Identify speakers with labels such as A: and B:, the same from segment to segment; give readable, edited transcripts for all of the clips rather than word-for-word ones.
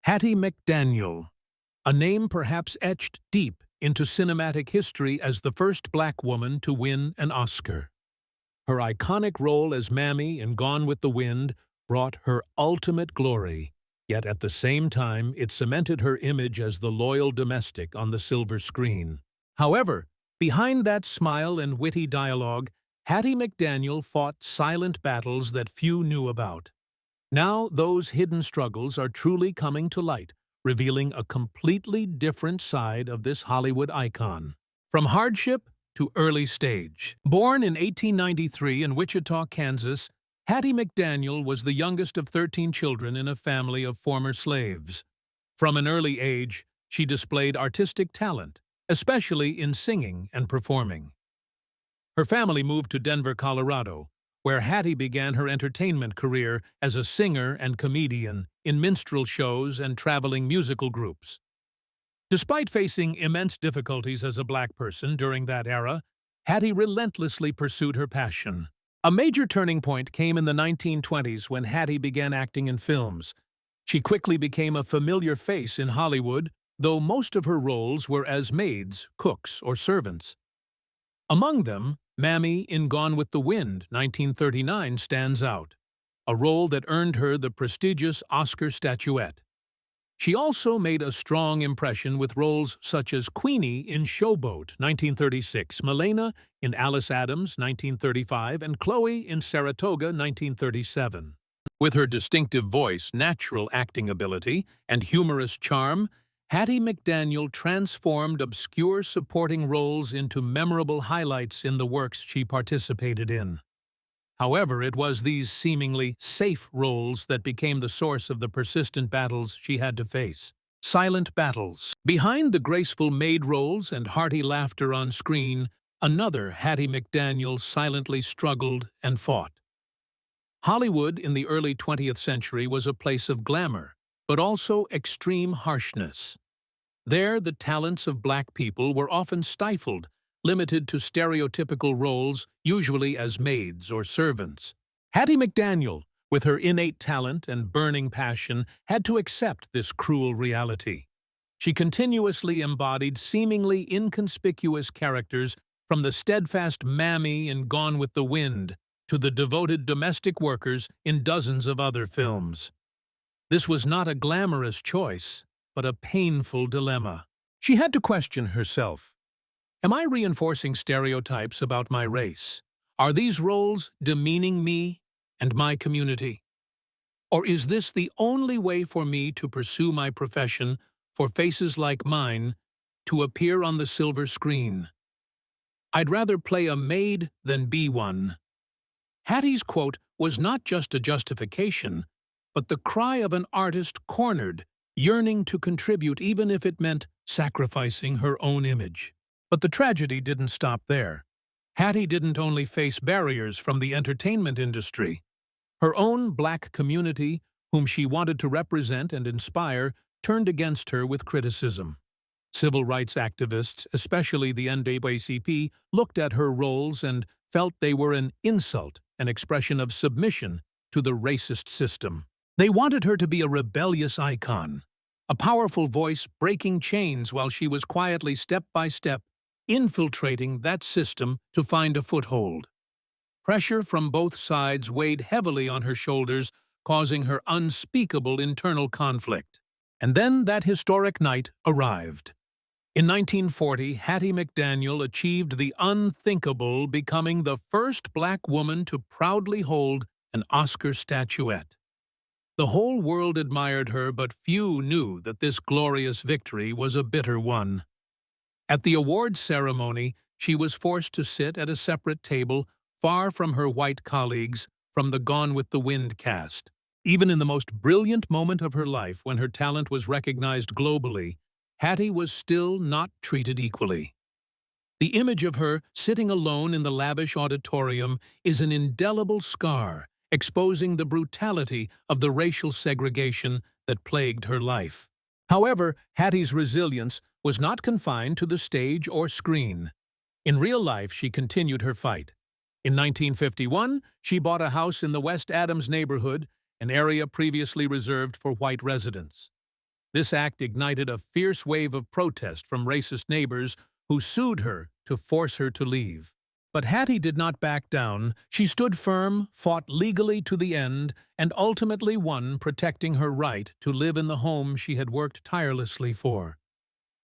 A: Hattie McDaniel, a name perhaps etched deep into cinematic history as the first black woman to win an Oscar. Her iconic role as Mammy in Gone with the Wind brought her ultimate glory, yet at the same time it cemented her image as the loyal domestic on the silver screen. However, behind that smile and witty dialogue, Hattie McDaniel fought silent battles that few knew about. Now those hidden struggles are truly coming to light, revealing a completely different side of this Hollywood icon. From Hardship to early stage. Born in 1893 in Wichita, Kansas, Hattie McDaniel was the youngest of 13 children in a family of former slaves. From an early age, she displayed artistic talent, especially in singing and performing. Her family moved to Denver, Colorado, where Hattie began her entertainment career as a singer and comedian in minstrel shows and traveling musical groups. Despite facing immense difficulties as a black person during that era, Hattie relentlessly pursued her passion. A major turning point came in the 1920s when Hattie began acting in films. She quickly became a familiar face in Hollywood, though most of her roles were as maids, cooks, or servants. Among them, Mammy in Gone with the Wind, 1939, stands out, a role that earned her the prestigious Oscar statuette. She also made a strong impression with roles such as Queenie in Showboat, 1936, Milena in Alice Adams, 1935, and Chloe in Saratoga, 1937. With her distinctive voice, natural acting ability, and humorous charm, Hattie McDaniel transformed obscure supporting roles into memorable highlights in the works she participated in. However, it was these seemingly safe roles that became the source of the persistent battles she had to face. Silent battles. Behind the graceful Maid roles and hearty laughter on screen, another Hattie McDaniel silently struggled and fought. Hollywood in the early 20th century was a place of glamour, but also extreme harshness. There, the talents of black people were often stifled, limited to stereotypical roles, usually as maids or servants. Hattie McDaniel, with her innate talent and burning passion, had to accept this cruel reality. She continuously embodied seemingly inconspicuous characters, from the steadfast Mammy in Gone with the Wind to the devoted domestic workers in dozens of other films. This was not a glamorous choice, but a painful dilemma. She had to question herself. Am I reinforcing stereotypes about my race? Are these roles demeaning me and my community? Or is this the only way for me to pursue my profession, for faces like mine to appear on the silver screen? I'd rather play a maid than be one. Hattie's quote was not just a justification, but the cry of an artist cornered, yearning to contribute even if it meant sacrificing her own image. But the tragedy didn't stop there. Hattie didn't only face barriers from the entertainment industry. Her own black community, whom she wanted to represent and inspire, turned against her with criticism. Civil rights activists, especially the NAACP, looked at her roles and felt they were an insult, an expression of submission to the racist system. They wanted her to be a rebellious icon, a powerful voice breaking chains while she was quietly step by step infiltrating that system to find a foothold. Pressure from both sides weighed heavily on her shoulders, causing her unspeakable internal conflict. And then that historic night arrived. In 1940, Hattie McDaniel achieved the unthinkable, becoming the first black woman to proudly hold an Oscar statuette. The whole world admired her, but few knew that this glorious victory was a bitter one. At the awards ceremony, she was forced to sit at a separate table, far from her white colleagues from the Gone with the Wind cast. Even in the most brilliant moment of her life, when her talent was recognized globally, Hattie was still not treated equally. The image of her sitting alone in the lavish auditorium is an indelible scar, exposing the brutality of the racial segregation that plagued her life. However, Hattie's resilience was not confined to the stage or screen. In real life, she continued her fight. In 1951, she bought a house in the West Adams neighborhood, an area previously reserved for white residents. This act ignited a fierce wave of protest from racist neighbors who sued her to force her to leave. But Hattie did not back down. She stood firm, fought legally to the end, and ultimately won, protecting her right to live in the home she had worked tirelessly for.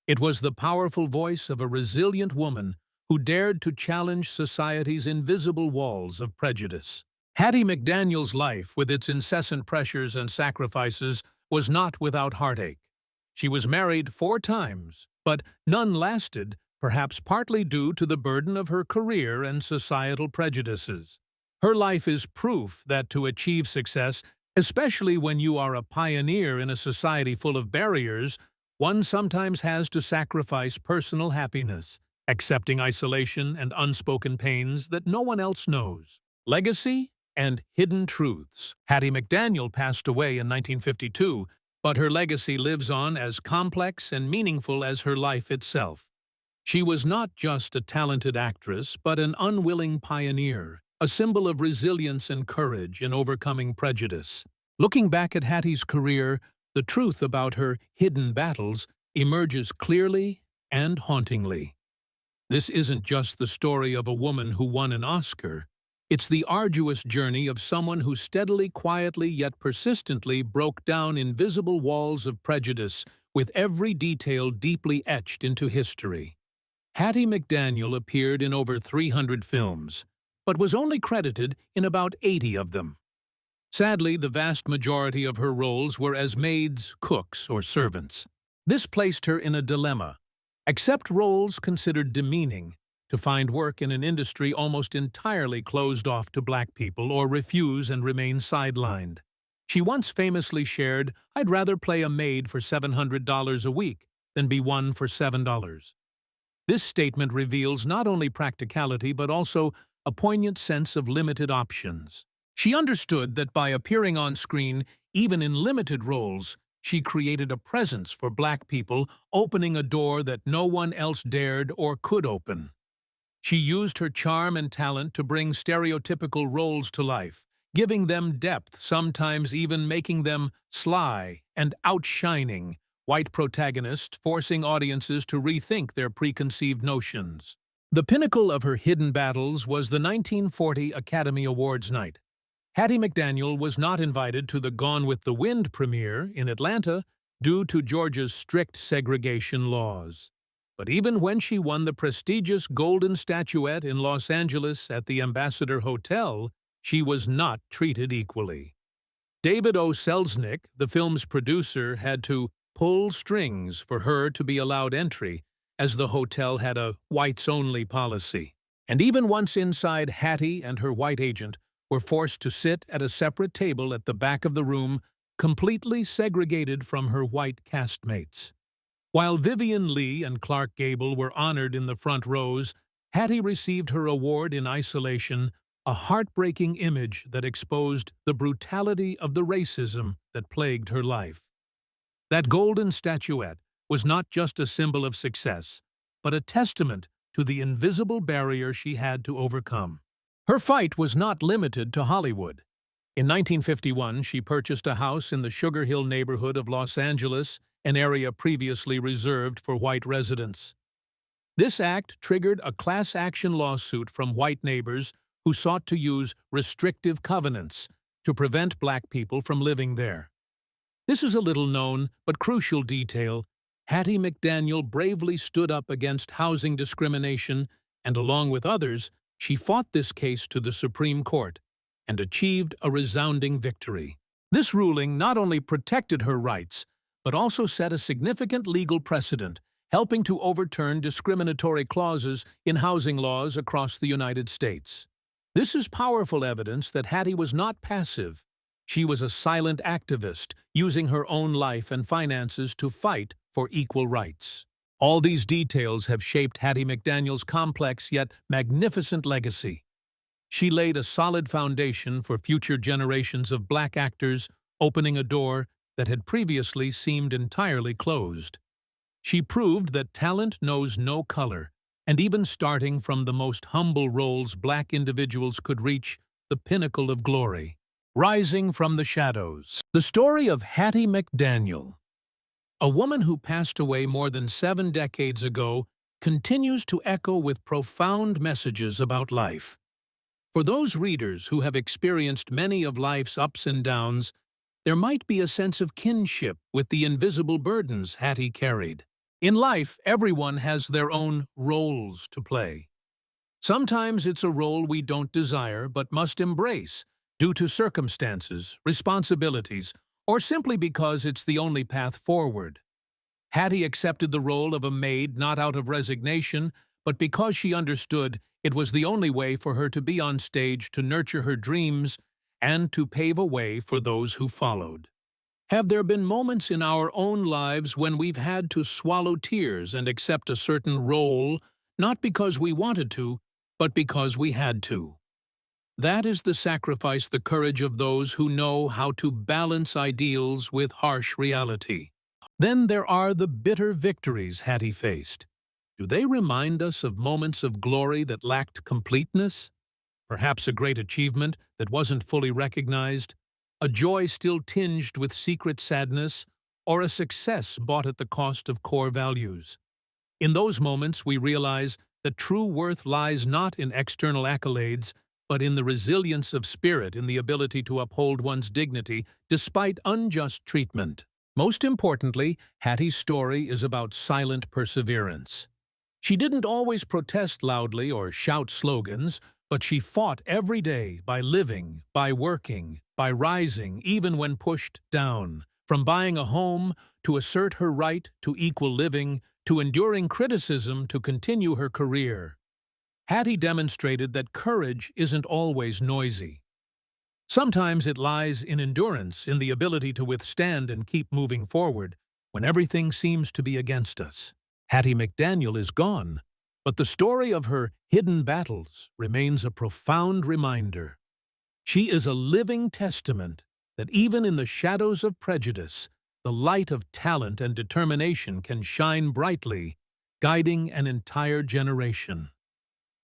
A: It was the powerful voice of a resilient woman who dared to challenge society's invisible walls of prejudice. Hattie McDaniel's life, with its incessant pressures and sacrifices, was not without heartache. She was married 4 times, but none lasted, perhaps partly due to the burden of her career and societal prejudices. Her life is proof that to achieve success, especially when you are a pioneer in a society full of barriers, one sometimes has to sacrifice personal happiness, accepting isolation and unspoken pains that no one else knows. Legacy and hidden truths. Hattie McDaniel passed away in 1952, but her legacy lives on as complex and meaningful as her life itself. She was not just a talented actress, but an unwilling pioneer, a symbol of resilience and courage in overcoming prejudice. Looking back at Hattie's career, the truth about her hidden battles emerges clearly and hauntingly. This isn't just the story of a woman who won an Oscar. It's the arduous journey of someone who steadily, quietly, yet persistently broke down invisible walls of prejudice, with every detail deeply etched into history. Hattie McDaniel appeared in over 300 films, but was only credited in about 80 of them. Sadly, the vast majority of her roles were as maids, cooks, or servants. This placed her in a dilemma: accept roles considered demeaning, to find work in an industry almost entirely closed off to black people, or refuse and remain sidelined. She once famously shared, "I'd rather play a maid for $700 a week than be one for $7." This statement reveals not only practicality but also a poignant sense of limited options. She understood that by appearing on screen, even in limited roles, she created a presence for black people, opening a door that no one else dared or could open. She used her charm and talent to bring stereotypical roles to life, giving them depth, sometimes even making them sly and outshining white protagonists, forcing audiences to rethink their preconceived notions. The pinnacle of her hidden battles was the 1940 Academy Awards night. Hattie McDaniel was not invited to the Gone with the Wind premiere in Atlanta due to Georgia's strict segregation laws. But even when she won the prestigious Golden Statuette in Los Angeles at the Ambassador Hotel, she was not treated equally. David O. Selznick, the film's producer, had to pull strings for her to be allowed entry, as the hotel had a whites-only policy. And even once inside, Hattie and her white agent were forced to sit at a separate table at the back of the room, completely segregated from her white castmates. While Vivian Leigh and Clark Gable were honored in the front rows, Hattie received her award in isolation, a heartbreaking image that exposed the brutality of the racism that plagued her life. That golden statuette was not just a symbol of success, but a testament to the invisible barrier she had to overcome. Her fight was not limited to Hollywood. In 1951, she purchased a house in the Sugar Hill neighborhood of Los Angeles, an area previously reserved for white residents. This act triggered a class action lawsuit from white neighbors who sought to use restrictive covenants to prevent black people from living there. This is a little-known but crucial detail. Hattie McDaniel bravely stood up against housing discrimination, and along with others, she fought this case to the Supreme Court and achieved a resounding victory. This ruling not only protected her rights, but also set a significant legal precedent, helping to overturn discriminatory clauses in housing laws across the United States. This is powerful evidence that Hattie was not passive. She was a silent activist, using her own life and finances to fight for equal rights. All these details have shaped Hattie McDaniel's complex yet magnificent legacy. She laid a solid foundation for future generations of black actors, opening a door that had previously seemed entirely closed. She proved that talent knows no color, and even starting from the most humble roles, black individuals could reach the pinnacle of glory. Rising from the shadows. The story of Hattie McDaniel. A woman who passed away more than 7 decades ago continues to echo with profound messages about life. For those readers who have experienced many of life's ups and downs, there might be a sense of kinship with the invisible burdens Hattie carried. In life, everyone has their own roles to play. Sometimes it's a role we don't desire but must embrace due to circumstances, responsibilities, or simply because it's the only path forward. Hattie accepted the role of a maid not out of resignation, but because she understood it was the only way for her to be on stage to nurture her dreams and to pave a way for those who followed. Have there been moments in our own lives when we've had to swallow tears and accept a certain role, not because we wanted to, but because we had to? That is the sacrifice, the courage of those who know how to balance ideals with harsh reality. Then there are the bitter victories Hattie faced. Do they remind us of moments of glory that lacked completeness? Perhaps a great achievement that wasn't fully recognized, a joy still tinged with secret sadness, or a success bought at the cost of core values. In those moments, we realize that true worth lies not in external accolades, but in the resilience of spirit, in the ability to uphold one's dignity despite unjust treatment. Most importantly, Hattie's story is about silent perseverance. She didn't always protest loudly or shout slogans, but she fought every day by living, by working, by rising, even when pushed down. From buying a home, to assert her right to equal living, to enduring criticism to continue her career. Hattie demonstrated that courage isn't always noisy. Sometimes it lies in endurance, in the ability to withstand and keep moving forward when everything seems to be against us. Hattie McDaniel is gone, but the story of her hidden battles remains a profound reminder. She is a living testament that even in the shadows of prejudice, the light of talent and determination can shine brightly, guiding an entire generation.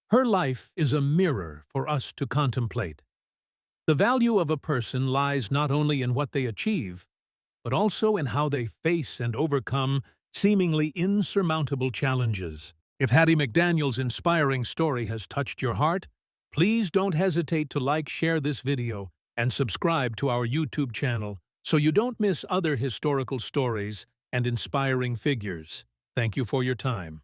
A: Her life is a mirror for us to contemplate. The value of a person lies not only in what they achieve, but also in how they face and overcome seemingly insurmountable challenges. If Hattie McDaniel's inspiring story has touched your heart, please don't hesitate to like, share this video, and subscribe to our YouTube channel so you don't miss other historical stories and inspiring figures. Thank you for your time.